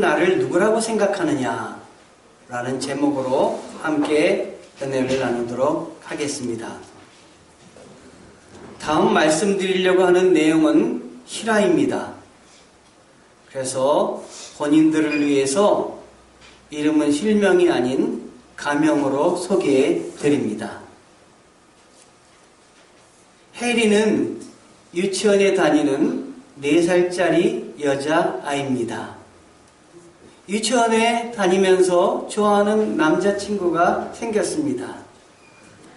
나를 누구라고 생각하느냐 라는 제목으로 함께 은혜를 나누도록 하겠습니다. 다음 말씀드리려고 하는 내용은 실화입니다. 그래서 본인들을 위해서 이름은 실명이 아닌 가명으로 소개해 드립니다. 혜리는 유치원에 다니는 4살짜리 여자아이입니다. 유치원에 다니면서 좋아하는 남자친구가 생겼습니다.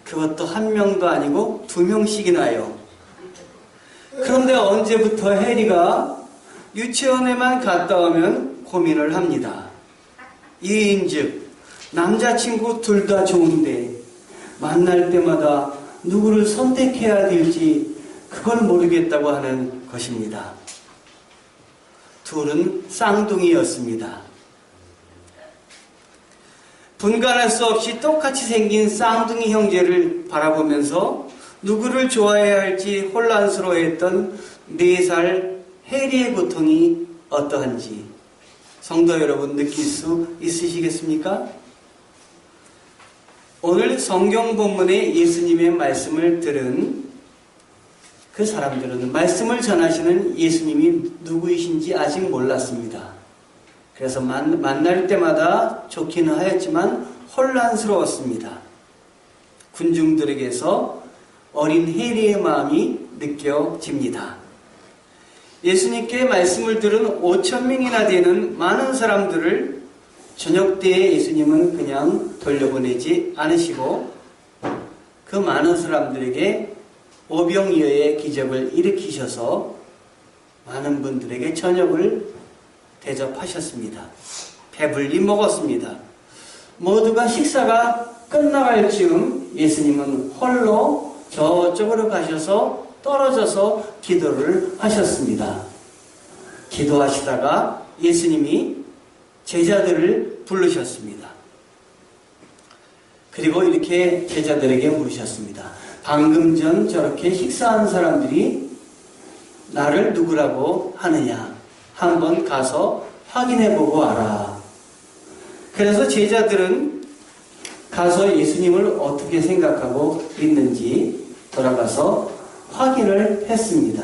그것도 한 명도 아니고 2명씩이나요. 그런데 언제부터 혜리가 유치원에만 갔다 오면 고민을 합니다. 이인즉 남자친구 둘 다 좋은데 만날 때마다 누구를 선택해야 될지 그걸 모르겠다고 하는 것입니다. 둘은 쌍둥이였습니다. 분간할 수 없이 똑같이 생긴 쌍둥이 형제를 바라보면서 누구를 좋아해야 할지 혼란스러워했던 4살 혜리의 고통이 어떠한지 성도 여러분 느낄 수 있으시겠습니까? 오늘 성경 본문에 예수님의 말씀을 들은 그 사람들은 말씀을 전하시는 예수님이 누구이신지 아직 몰랐습니다. 그래서 만날 때마다 좋기는 하였지만 혼란스러웠습니다. 군중들에게서 어린 혜리의 마음이 느껴집니다. 예수님께 말씀을 들은 5,000명이나 되는 많은 사람들을 저녁 때에 예수님은 그냥 돌려보내지 않으시고 그 많은 사람들에게 오병이어의 기적을 일으키셔서 많은 분들에게 저녁을 대접하셨습니다. 배불리 먹었습니다. 모두가 식사가 끝나갈 즈음 예수님은 홀로 저쪽으로 가셔서 떨어져서 기도를 하셨습니다. 기도하시다가 예수님이 제자들을 부르셨습니다. 그리고 이렇게 제자들에게 물으셨습니다. 방금 전 저렇게 식사한 사람들이 나를 누구라고 하느냐? 한번 가서 확인해보고 와라. 그래서 제자들은 가서 예수님을 어떻게 생각하고 있는지 돌아가서 확인을 했습니다.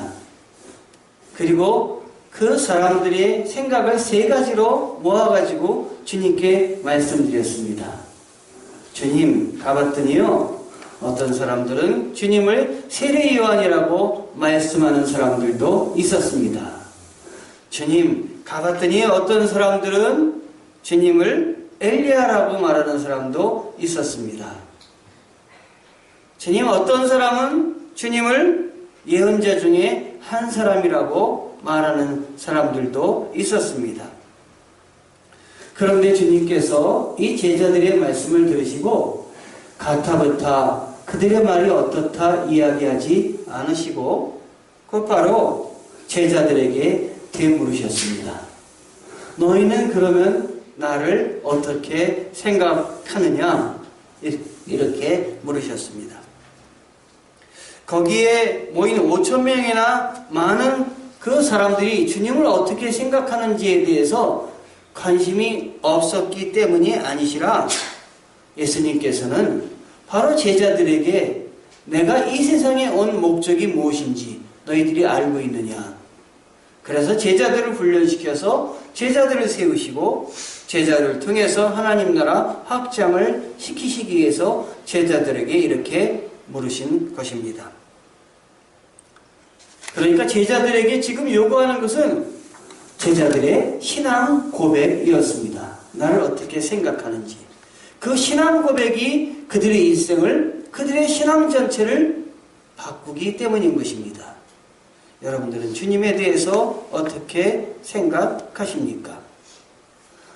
그리고 그 사람들의 생각을 3가지로 모아가지고 주님께 말씀드렸습니다. 주님, 가봤더니요, 어떤 사람들은 주님을 세례 요한이라고 말씀하는 사람들도 있었습니다. 주님, 가봤더니 어떤 사람들은 주님을 엘리야라고 말하는 사람도 있었습니다. 주님, 어떤 사람은 주님을 예언자 중에 한 사람이라고 말하는 사람들도 있었습니다. 그런데 주님께서 이 제자들의 말씀을 들으시고 가타부타 그들의 말이 어떻다 이야기하지 않으시고 곧바로 제자들에게 되물으셨습니다. 너희는 그러면 나를 어떻게 생각하느냐? 이렇게 물으셨습니다. 거기에 모인 5,000명이나 많은 그 사람들이 주님을 어떻게 생각하는지에 대해서 관심이 없었기 때문이 아니시라 예수님께서는 바로 제자들에게 내가 이 세상에 온 목적이 무엇인지 너희들이 알고 있느냐. 그래서 제자들을 훈련시켜서 제자들을 세우시고 제자를 통해서 하나님 나라 확장을 시키시기 위해서 제자들에게 이렇게 물으신 것입니다. 그러니까 제자들에게 지금 요구하는 것은 제자들의 신앙 고백이었습니다. 나를 어떻게 생각하는지. 그 신앙 고백이 그들의 일생을, 그들의 신앙 전체를 바꾸기 때문인 것입니다. 여러분들은 주님에 대해서 어떻게 생각하십니까?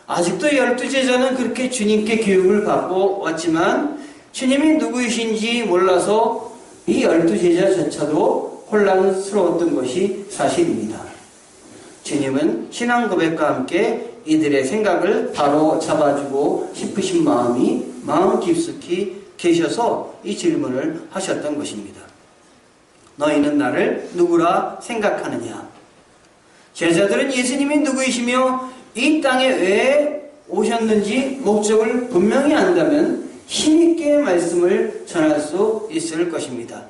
아직도 12제자는 그렇게 주님께 교육을 받고 왔지만 주님이 누구이신지 몰라서 이 12제자조차도 혼란스러웠던 것이 사실입니다. 주님은 신앙 고백과 함께 이들의 생각을 바로 잡아주고 싶으신 마음 깊숙이 계셔서 이 질문을 하셨던 것입니다. 너희는 나를 누구라 생각하느냐? 제자들은 예수님이 누구이시며 이 땅에 왜 오셨는지 목적을 분명히 안다면 힘있게 말씀을 전할 수 있을 것입니다.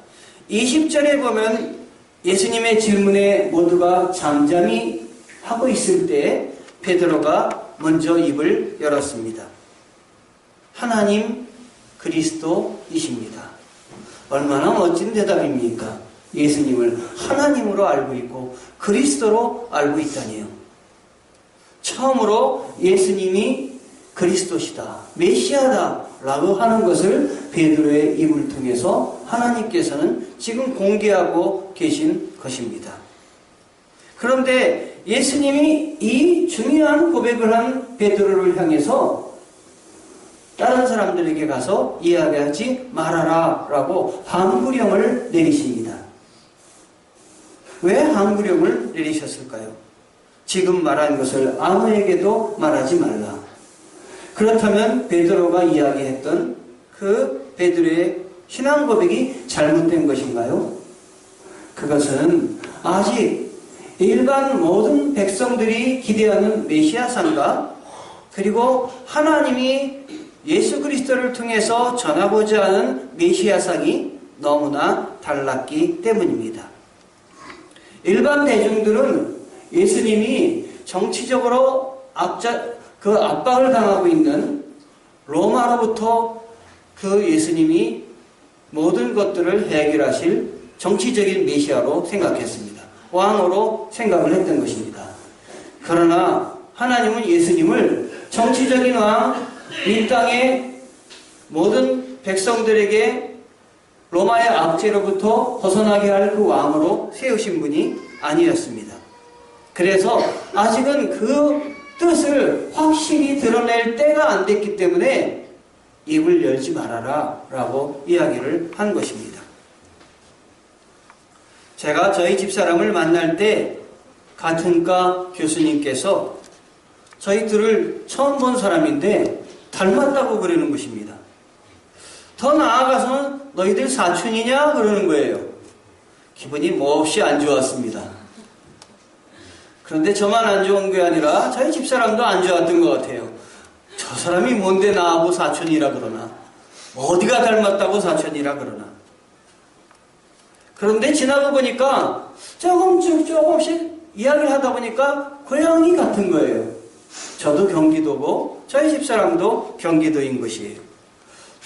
20절에 보면 예수님의 질문에 모두가 잠잠히 하고 있을 때 베드로가 먼저 입을 열었습니다. 하나님 그리스도이십니다. 얼마나 멋진 대답입니까? 예수님을 하나님으로 알고 있고 그리스도로 알고 있다니요. 처음으로 예수님이 그리스도시다, 메시아다 라고 하는 것을 베드로의 입을 통해서 하나님께서는 지금 공개하고 계신 것입니다. 그런데 예수님이 이 중요한 고백을 한 베드로를 향해서 다른 사람들에게 가서 이야기하지 말아라 라고 항구령을 내리십니다. 왜 항구령을 내리셨을까요? 지금 말한 것을 아무에게도 말하지 말라. 그렇다면 베드로가 이야기했던 그 베드로의 신앙 고백이 잘못된 것인가요? 그것은 아직 일반 모든 백성들이 기대하는 메시아상과 그리고 하나님이 예수 그리스도를 통해서 전하고자 하는 메시아상이 너무나 달랐기 때문입니다. 일반 대중들은 예수님이 정치적으로 압박을 당하고 있는 로마로부터 그 예수님이 모든 것들을 해결하실 정치적인 메시아로 생각했습니다. 왕으로 생각을 했던 것입니다. 그러나 하나님은 예수님을 정치적인 왕, 이 땅의 모든 백성들에게 로마의 압제로부터 벗어나게 할 그 왕으로 세우신 분이 아니었습니다. 그래서 아직은 그 뜻을 확실히 드러낼 때가 안 됐기 때문에 입을 열지 말아라 라고 이야기를 한 것입니다. 제가 저희 집사람을 만날 때 같은 과 교수님께서 저희들을 처음 본 사람인데 닮았다고 그러는 것입니다. 더 나아가서는 너희들 사촌이냐 그러는 거예요. 기분이 몹시 안 좋았습니다. 그런데 저만 안 좋은 게 아니라 저희 집사람도 안 좋았던 것 같아요. 저 사람이 뭔데 나하고 사촌이라 그러나, 어디가 닮았다고 사촌이라 그러나. 그런데 지나고 보니까 조금씩 이야기를 하다 보니까 고향이 같은 거예요. 저도 경기도고 저희 집사람도 경기도인 것이에요.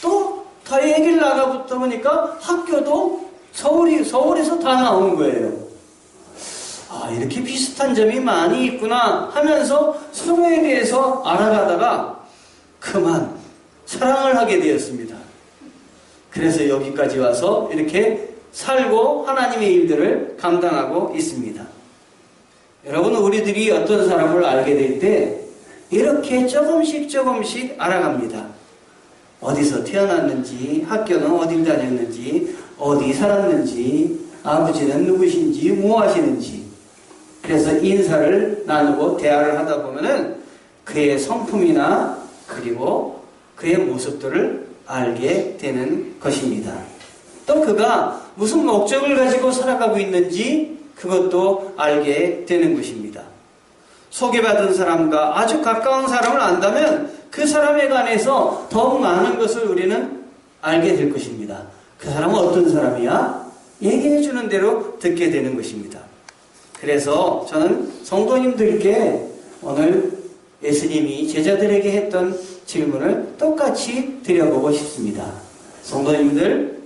또 더 얘기를 나가보다 보니까 학교도 서울에서 다 나오는 거예요. 아, 이렇게 비슷한 점이 많이 있구나 하면서 서로에 대해서 알아가다가 그만 사랑을 하게 되었습니다. 그래서 여기까지 와서 이렇게 살고 하나님의 일들을 감당하고 있습니다. 여러분, 우리들이 어떤 사람을 알게 될 때 이렇게 조금씩 알아갑니다. 어디서 태어났는지, 학교는 어딜 다녔는지, 어디 살았는지, 아버지는 누구신지, 뭐 하시는지. 그래서 인사를 나누고 대화를 하다 보면은 그의 성품이나 그리고 그의 모습들을 알게 되는 것입니다. 또 그가 무슨 목적을 가지고 살아가고 있는지 그것도 알게 되는 것입니다. 소개받은 사람과 아주 가까운 사람을 안다면 그 사람에 관해서 더욱 많은 것을 우리는 알게 될 것입니다. 그 사람은 어떤 사람이야? 얘기해 주는 대로 듣게 되는 것입니다. 그래서 저는 성도님들께 오늘 예수님이 제자들에게 했던 질문을 똑같이 드려보고 싶습니다. 성도님들,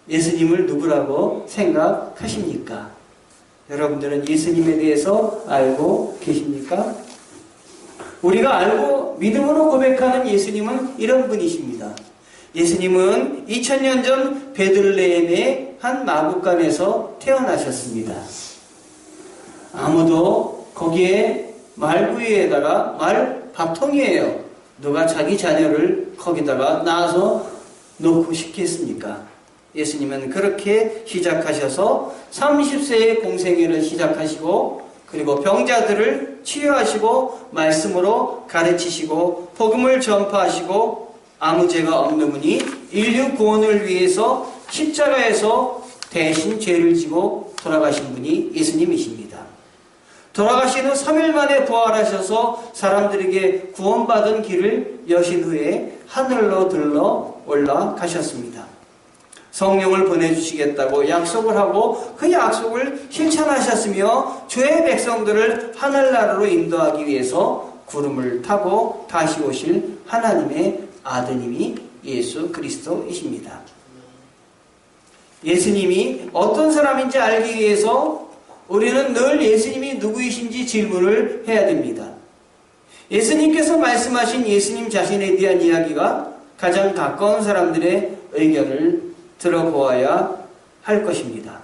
예수님을 누구라고 생각하십니까? 여러분들은 예수님에 대해서 알고 계십니까? 우리가 알고 믿음으로 고백하는 예수님은 이런 분이십니다. 예수님은 2000년 전 베들레헴의 한 마구간에서 태어나셨습니다. 아무도 거기에 말구이에다가 밥통이에요. 누가 자기 자녀를 거기다가 낳아서 놓고 싶겠습니까? 예수님은 그렇게 시작하셔서 30세의 공생애를 시작하시고 그리고 병자들을 치유하시고 말씀으로 가르치시고 복음을 전파하시고 아무 죄가 없는 분이 인류 구원을 위해서 십자가에서 대신 죄를 지고 돌아가신 분이 예수님이십니다. 돌아가신 후 3일 만에 부활하셔서 사람들에게 구원받은 길을 여신 후에 하늘로 들러 올라가셨습니다. 성령을 보내주시겠다고 약속을 하고 그 약속을 실천하셨으며 주의 백성들을 하늘나라로 인도하기 위해서 구름을 타고 다시 오실 하나님의 아드님이 예수 그리스도이십니다. 예수님이 어떤 사람인지 알기 위해서 우리는 늘 예수님이 누구이신지 질문을 해야 됩니다. 예수님께서 말씀하신 예수님 자신에 대한 이야기가 가장 가까운 사람들의 의견을 들어보아야 할 것입니다.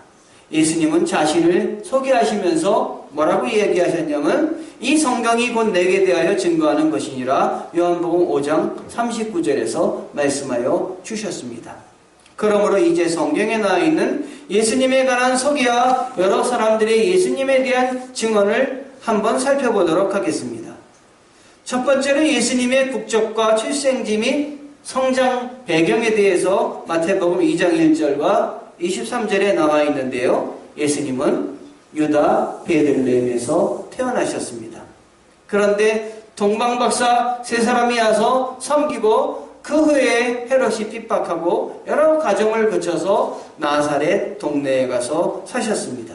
예수님은 자신을 소개하시면서 뭐라고 이야기하셨냐면 이 성경이 곧 내게 대하여 증거하는 것이니라 요한복음 5장 39절에서 말씀하여 주셨습니다. 그러므로 이제 성경에 나와 있는 예수님에 관한 소개와 여러 사람들의 예수님에 대한 증언을 한번 살펴보도록 하겠습니다. 첫 번째로 예수님의 국적과 출생지 및 성장 배경에 대해서 마태복음 2장 1절과 23절에 나와 있는데요. 예수님은 유다 베들레헴에서 태어나셨습니다. 그런데 동방박사 세 사람이 와서 섬기고 그 후에 헤롯이 핍박하고 여러 과정을 거쳐서 나사렛 동네에 가서 사셨습니다.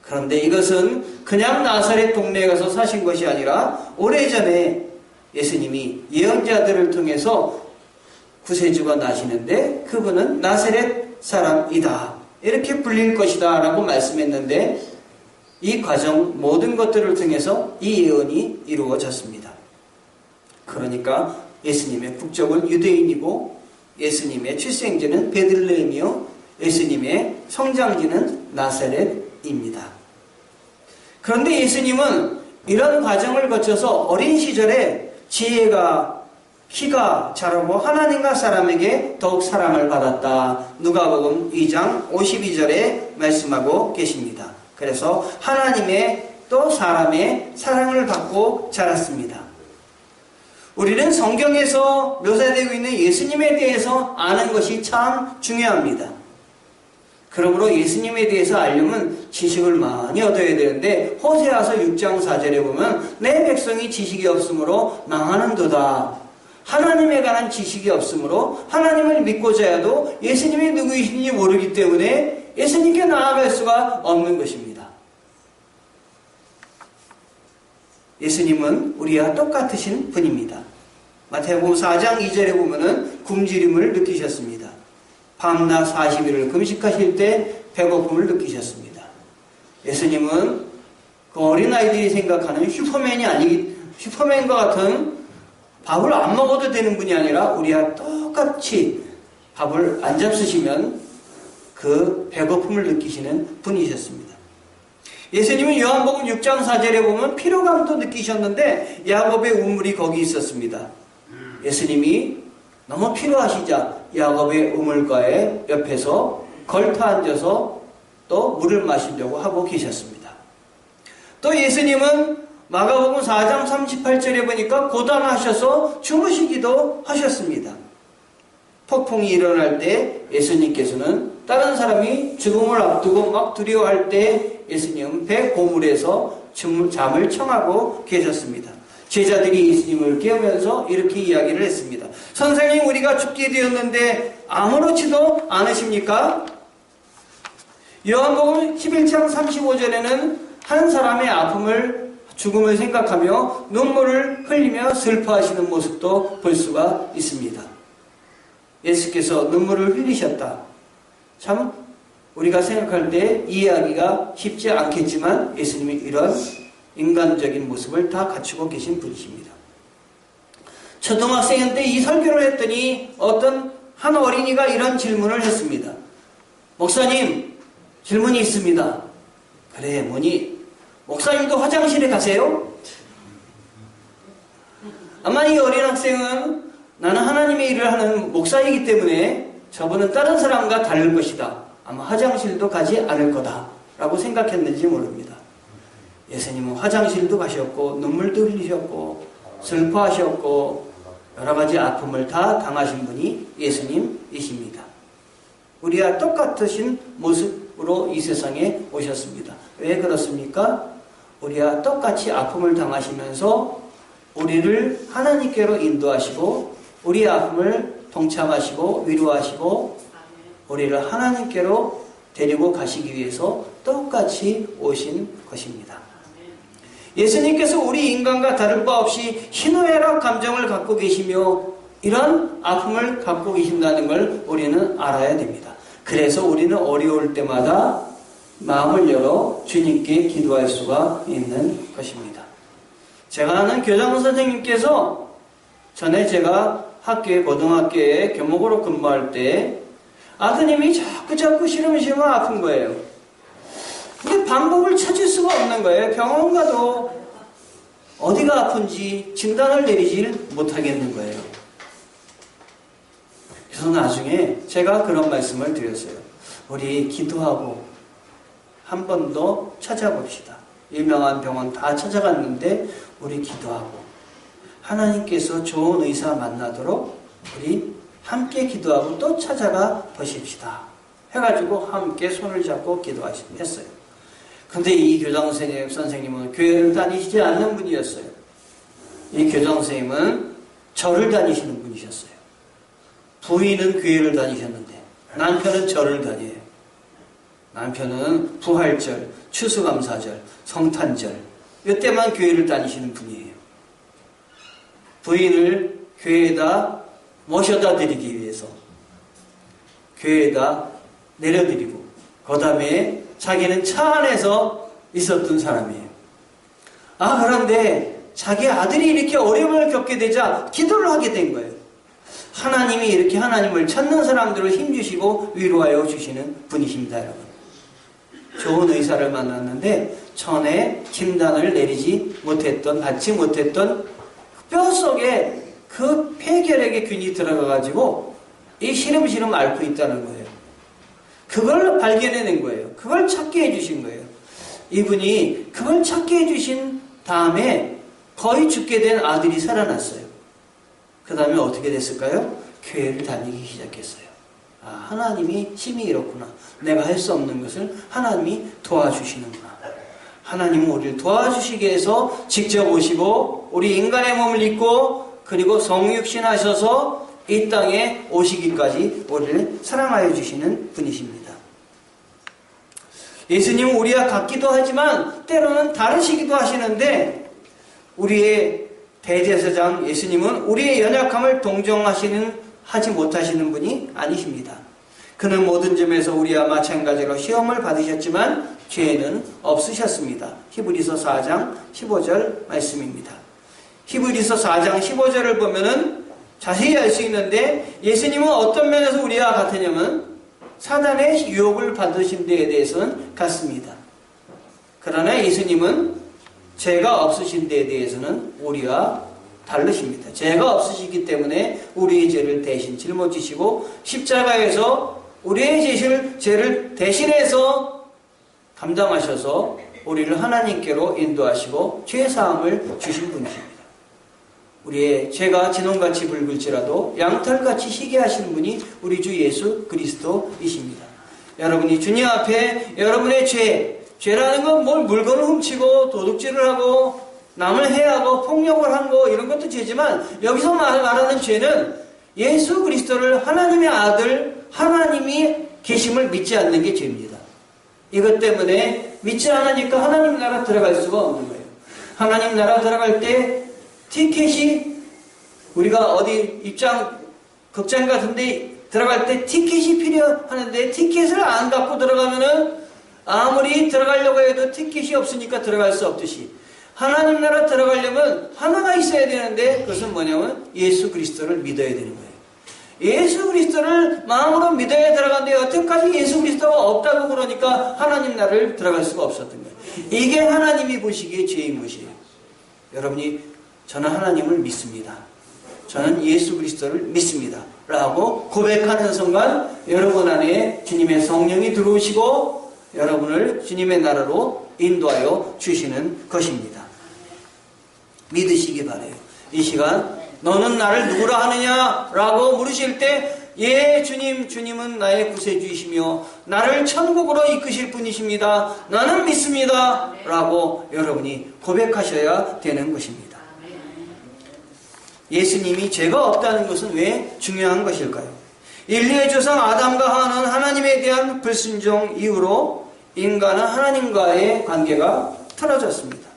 그런데 이것은 그냥 나사렛 동네에 가서 사신 것이 아니라 오래전에 예수님이 예언자들을 통해서 구세주가 나시는데 그분은 나사렛 사람이다. 이렇게 불릴 것이다 라고 말씀했는데 이 과정 모든 것들을 통해서 이 예언이 이루어졌습니다. 그러니까 예수님의 국적은 유대인이고 예수님의 출생지는 베들레헴이요 예수님의 성장지는 나사렛입니다. 그런데 예수님은 이런 과정을 거쳐서 어린 시절에 지혜가 키가 자라고 하나님과 사람에게 더욱 사랑을 받았다. 누가복음 2장 52절에 말씀하고 계십니다. 그래서 하나님의 또 사람의 사랑을 받고 자랐습니다. 우리는 성경에서 묘사되고 있는 예수님에 대해서 아는 것이 참 중요합니다. 그러므로 예수님에 대해서 알려면 지식을 많이 얻어야 되는데 호세아서 6장 4절에 보면 내 백성이 지식이 없으므로 망하는도다. 하나님에 관한 지식이 없으므로 하나님을 믿고자 해도 예수님이 누구이신지 모르기 때문에 예수님께 나아갈 수가 없는 것입니다. 예수님은 우리와 똑같으신 분입니다. 마태복음 4장 2절에 보면은 굶주림을 느끼셨습니다. 밤낮 40일을 금식하실 때 배고픔을 느끼셨습니다. 예수님은 그 어린아이들이 생각하는 슈퍼맨과 같은 밥을 안 먹어도 되는 분이 아니라 우리와 똑같이 밥을 안 잡수시면 그 배고픔을 느끼시는 분이셨습니다. 예수님은 요한복음 6장 4절에 보면 피로감도 느끼셨는데 야곱의 우물이 거기 있었습니다. 예수님이 너무 피로하시자 야곱의 우물가에 옆에서 걸터 앉아서 또 물을 마시려고 하고 계셨습니다. 또 예수님은 마가복음 4장 38절에 보니까 고단하셔서 주무시기도 하셨습니다. 폭풍이 일어날 때 예수님께서는 다른 사람이 죽음을 앞두고 막 두려워할 때 예수님은 배 고물에서 잠을 청하고 계셨습니다. 제자들이 예수님을 깨우면서 이렇게 이야기를 했습니다. 선생님, 우리가 죽게 되었는데 아무렇지도 않으십니까? 요한복음 11장 35절에는 한 사람의 죽음을 생각하며 눈물을 흘리며 슬퍼하시는 모습도 볼 수가 있습니다. 예수께서 눈물을 흘리셨다. 참 우리가 생각할 때 이해하기가 쉽지 않겠지만 예수님이 이런 인간적인 모습을 다 갖추고 계신 분이십니다. 초등학생 때 이 설교를 했더니 어떤 한 어린이가 이런 질문을 했습니다. 목사님, 질문이 있습니다. 그래, 뭐니? 목사님도 화장실에 가세요? 아마 이 어린 학생은 나는 하나님의 일을 하는 목사이기 때문에 저분은 다른 사람과 다를 것이다. 아마 화장실도 가지 않을 거다 라고 생각했는지 모릅니다. 예수님은 화장실도 가셨고 눈물도 흘리셨고 슬퍼하셨고 여러 가지 아픔을 다 당하신 분이 예수님이십니다. 우리와 똑같으신 모습으로 이 세상에 오셨습니다. 왜 그렇습니까? 우리와 똑같이 아픔을 당하시면서 우리를 하나님께로 인도하시고 우리의 아픔을 동참하시고 위로하시고 우리를 하나님께로 데리고 가시기 위해서 똑같이 오신 것입니다. 예수님께서 우리 인간과 다를 바 없이 희노애락 감정을 갖고 계시며 이런 아픔을 갖고 계신다는 걸 우리는 알아야 됩니다. 그래서 우리는 어려울 때마다 마음을 열어 주님께 기도할 수가 있는 것입니다. 제가 아는 교장 선생님께서 전에 제가 고등학교에 교목으로 근무할 때 아드님이 자꾸 시름시름 아픈 거예요. 근데 방법을 찾을 수가 없는 거예요. 병원 가도 어디가 아픈지 진단을 내리질 못하겠는 거예요. 그래서 나중에 제가 그런 말씀을 드렸어요. 우리 기도하고 한 번 더 찾아봅시다. 유명한 병원 다 찾아갔는데 우리 기도하고 하나님께서 좋은 의사 만나도록 우리 함께 기도하고 또 찾아가 보십시다. 해가지고 함께 손을 잡고 기도했어요. 근데 이 교장 선생님은 교회를 다니시지 않는 분이었어요. 이 교장 선생님은 절을 다니시는 분이셨어요. 부인은 교회를 다니셨는데 남편은 절을 다녀요. 남편은 부활절, 추수감사절, 성탄절 이때만 교회를 다니시는 분이에요. 부인을 교회에다 모셔다 드리기 위해서 교회에다 내려드리고 그 다음에 자기는 차 안에서 있었던 사람이에요. 그런데 자기 아들이 이렇게 어려움을 겪게 되자 기도를 하게 된 거예요. 하나님이 이렇게 하나님을 찾는 사람들을 힘주시고 위로하여 주시는 분이십니다, 여러분. 좋은 의사를 만났는데 전에 진단을 받지 못했던 뼈속에 그 폐결핵의 균이 들어가가지고 이 시름시름 앓고 있다는 거예요. 그걸 발견해낸 거예요. 그걸 찾게 해주신 거예요. 이분이 그걸 찾게 해주신 다음에 거의 죽게 된 아들이 살아났어요. 그 다음에 어떻게 됐을까요? 교회를 다니기 시작했어요. 하나님이 힘이 이렇구나. 내가 할 수 없는 것을 하나님이 도와주시는구나. 하나님은 우리를 도와주시기 위해서 직접 오시고 우리 인간의 몸을 입고 그리고 성육신하셔서 이 땅에 오시기까지 우리를 사랑하여 주시는 분이십니다. 예수님은 우리와 같기도 하지만 때로는 다르시기도 하시는데 우리의 대제사장 예수님은 우리의 연약함을 하지 못하시는 분이 아니십니다. 그는 모든 점에서 우리와 마찬가지로 시험을 받으셨지만 죄는 없으셨습니다. 히브리서 4장 15절 말씀입니다. 히브리서 4장 15절을 보면은 자세히 알 수 있는데 예수님은 어떤 면에서 우리와 같으냐면 사단의 유혹을 받으신 데에 대해서는 같습니다. 그러나 예수님은 죄가 없으신 데에 대해서는 우리와 다르십니다. 죄가 없으시기 때문에 우리의 죄를 대신 짊어지시고 십자가에서 우리의 죄를 대신해서 감당하셔서 우리를 하나님께로 인도하시고 죄사함을 주신 분이십니다. 우리의 죄가 진홍같이 붉을지라도 양털같이 희게 하시는 분이 우리 주 예수 그리스도이십니다. 여러분이 주님 앞에 여러분의 죄라는 건 물건을 훔치고 도둑질을 하고 남을 해하고 폭력을 한 거 이런 것도 죄지만 여기서 말하는 죄는 예수 그리스도를 하나님의 아들 하나님이 계심을 믿지 않는 게 죄입니다. 이것 때문에 믿지 않으니까 하나님 나라 들어갈 수가 없는 거예요. 하나님 나라 들어갈 때 티켓이 우리가 어디 극장 같은데 들어갈 때 티켓이 필요하는데 티켓을 안 갖고 들어가면은 아무리 들어가려고 해도 티켓이 없으니까 들어갈 수 없듯이 하나님 나라 들어가려면 하나가 있어야 되는데 그것은 뭐냐면 예수 그리스도를 믿어야 되는 거예요. 예수 그리스도를 마음으로 믿어야 들어가는데 여태까지 예수 그리스도가 없다고 그러니까 하나님 나라를 들어갈 수가 없었던 거예요. 이게 하나님이 보시기에 죄인 것이에요. 여러분이 저는 하나님을 믿습니다. 저는 예수 그리스도를 믿습니다. 라고 고백하는 순간 여러분 안에 주님의 성령이 들어오시고 여러분을 주님의 나라로 인도하여 주시는 것입니다. 믿으시기 바라요. 이 시간 너는 나를 누구라 하느냐? 라고 물으실 때 예, 주님, 주님은 나의 구세주이시며 나를 천국으로 이끄실 분이십니다. 나는 믿습니다. 라고 여러분이 고백하셔야 되는 것입니다. 예수님이 죄가 없다는 것은 왜 중요한 것일까요? 인류의 조상 아담과 하와는 하나님에 대한 불순종 이후로 인간은 하나님과의 관계가 틀어졌습니다.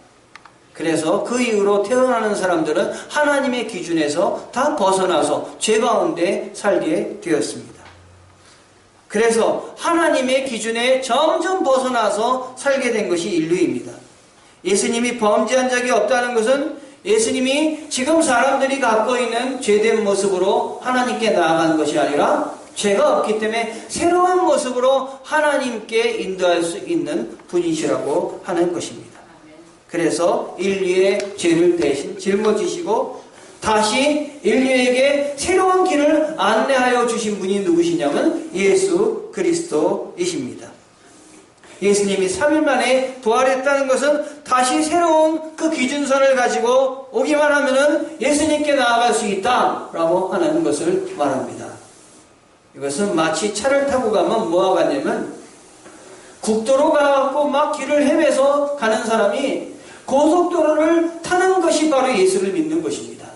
그래서 그 이후로 태어나는 사람들은 하나님의 기준에서 다 벗어나서 죄 가운데 살게 되었습니다. 그래서 하나님의 기준에 점점 벗어나서 살게 된 것이 인류입니다. 예수님이 범죄한 적이 없다는 것은 예수님이 지금 사람들이 갖고 있는 죄된 모습으로 하나님께 나아가는 것이 아니라 죄가 없기 때문에 새로운 모습으로 하나님께 인도할 수 있는 분이시라고 하는 것입니다. 그래서 인류의 죄를 대신 짊어지시고 다시 인류에게 새로운 길을 안내하여 주신 분이 누구시냐면 예수 그리스도이십니다. 예수님이 3일 만에 부활했다는 것은 다시 새로운 그 기준선을 가지고 오기만 하면은 예수님께 나아갈 수 있다라고 하는 것을 말합니다. 이것은 마치 차를 타고 가면 뭐와 같냐면 국도로 가고 막 길을 헤매서 가는 사람이 고속도로를 타는 것이 바로 예수를 믿는 것입니다.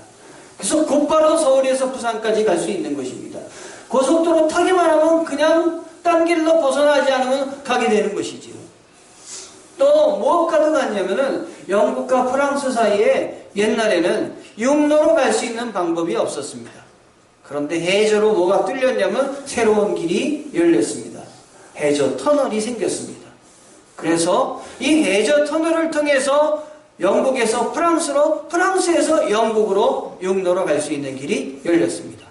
그래서 곧바로 서울에서 부산까지 갈 수 있는 것입니다. 고속도로 타기만 하면 그냥 딴 길로 벗어나지 않으면 가게 되는 것이지요. 또 무엇과도 같냐면은 영국과 프랑스 사이에 옛날에는 육로로 갈 수 있는 방법이 없었습니다. 그런데 해저로 뭐가 뚫렸냐면 새로운 길이 열렸습니다. 해저 터널이 생겼습니다. 그래서 이 해저 터널을 통해서 영국에서 프랑스로, 프랑스에서 영국으로 육로로 갈 수 있는 길이 열렸습니다.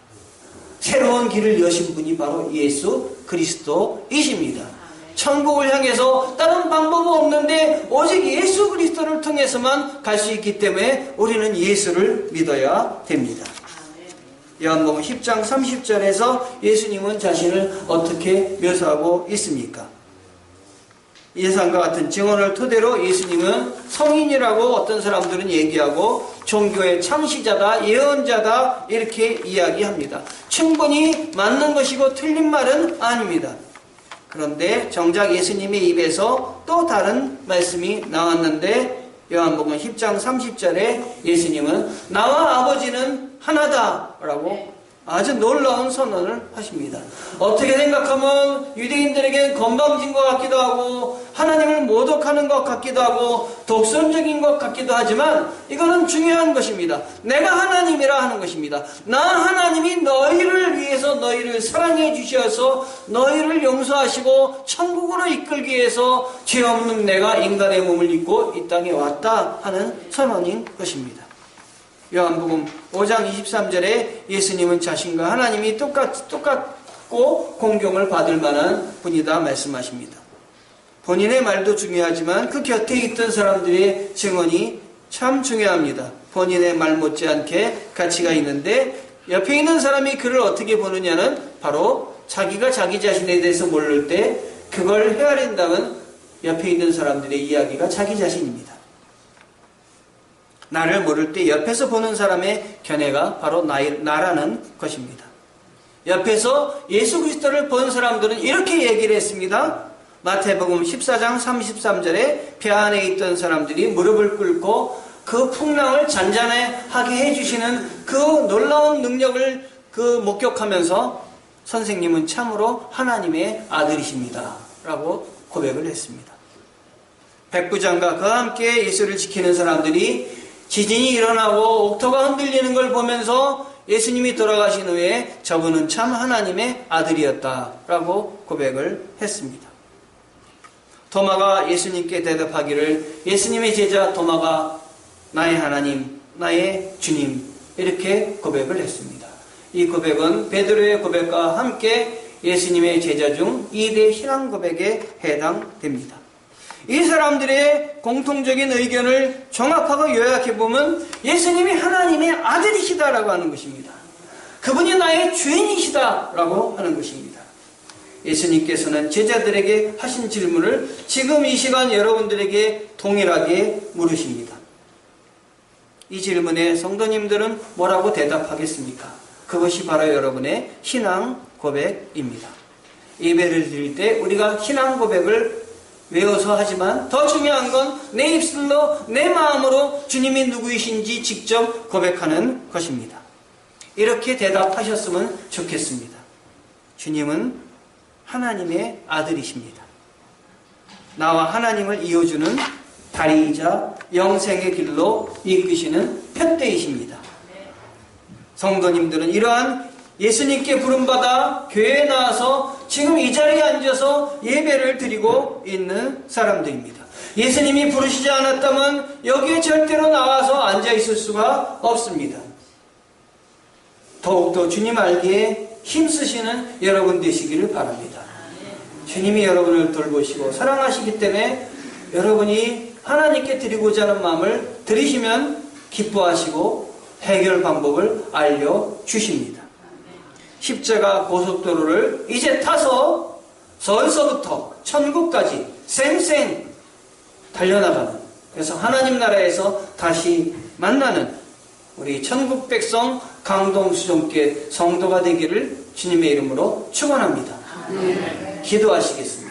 새로운 길을 여신 분이 바로 예수 그리스도이십니다. 천국을 향해서 다른 방법은 없는데 오직 예수 그리스도를 통해서만 갈 수 있기 때문에 우리는 예수를 믿어야 됩니다. 요한복음 10장 30절에서 예수님은 자신을 어떻게 묘사하고 있습니까? 예상과 같은 증언을 토대로 예수님은 성인이라고 어떤 사람들은 얘기하고 종교의 창시자다, 예언자다 이렇게 이야기합니다. 충분히 맞는 것이고 틀린 말은 아닙니다. 그런데 정작 예수님의 입에서 또 다른 말씀이 나왔는데 요한복음 10장 30절에 예수님은 나와 아버지는 하나다라고 아주 놀라운 선언을 하십니다. 어떻게 생각하면 유대인들에게는 건방진 것 같기도 하고 하나님을 모독하는 것 같기도 하고 독선적인 것 같기도 하지만 이거는 중요한 것입니다. 내가 하나님이라 하는 것입니다. 나 하나님이 너희를 위해서 너희를 사랑해 주셔서 너희를 용서하시고 천국으로 이끌기 위해서 죄 없는 내가 인간의 몸을 입고 이 땅에 왔다 하는 선언인 것입니다. 요한복음 5장 23절에 예수님은 자신과 하나님이 똑같고 공경을 받을 만한 분이다 말씀하십니다. 본인의 말도 중요하지만 그 곁에 있던 사람들의 증언이 참 중요합니다. 본인의 말 못지않게 가치가 있는데 옆에 있는 사람이 그를 어떻게 보느냐는 바로 자기가 자기 자신에 대해서 모를 때 그걸 헤아린다면 옆에 있는 사람들의 이야기가 자기 자신입니다. 나를 모를 때 옆에서 보는 사람의 견해가 바로 나라는 것입니다. 옆에서 예수 그리스도를 본 사람들은 이렇게 얘기를 했습니다. 마태복음 14장 33절에 배 안에 있던 사람들이 무릎을 꿇고 그 풍랑을 잔잔하게 해주시는 그 놀라운 능력을 목격하면서 선생님은 참으로 하나님의 아들이십니다 라고 고백을 했습니다. 백부장과 그와 함께 예수를 지키는 사람들이 지진이 일어나고 옥토가 흔들리는 걸 보면서 예수님이 돌아가신 후에 저분은 참 하나님의 아들이었다라고 고백을 했습니다. 도마가 예수님께 대답하기를 예수님의 제자 도마가 나의 하나님, 나의 주님 이렇게 고백을 했습니다. 이 고백은 베드로의 고백과 함께 예수님의 제자 중 2대 신앙 고백에 해당됩니다. 이 사람들의 공통적인 의견을 종합하고 요약해보면 예수님이 하나님의 아들이시다라고 하는 것입니다. 그분이 나의 주인이시다라고 하는 것입니다. 예수님께서는 제자들에게 하신 질문을 지금 이 시간 여러분들에게 동일하게 물으십니다. 이 질문에 성도님들은 뭐라고 대답하겠습니까? 그것이 바로 여러분의 신앙 고백입니다. 예배를 드릴 때 우리가 신앙 고백을 외워서 하지만 더 중요한 건 내 입술로 내 마음으로 주님이 누구이신지 직접 고백하는 것입니다. 이렇게 대답하셨으면 좋겠습니다. 주님은 하나님의 아들이십니다. 나와 하나님을 이어주는 다리이자 영생의 길로 이끄시는 푯대이십니다. 성도님들은 이러한 예수님께 부름받아 교회에 나와서 지금 이 자리에 앉아서 예배를 드리고 있는 사람들입니다. 예수님이 부르시지 않았다면 여기에 절대로 나와서 앉아 있을 수가 없습니다. 더욱더 주님 알기에 힘쓰시는 여러분 되시기를 바랍니다. 주님이 여러분을 돌보시고 사랑하시기 때문에 여러분이 하나님께 드리고자 하는 마음을 드리시면 기뻐하시고 해결 방법을 알려주십니다. 십자가 고속도로를 이제 타서 서울서부터 천국까지 쌩쌩 달려나가는, 그래서 하나님 나라에서 다시 만나는 우리 천국 백성 강동수종께 성도가 되기를 주님의 이름으로 축원합니다. 기도하시겠습니다.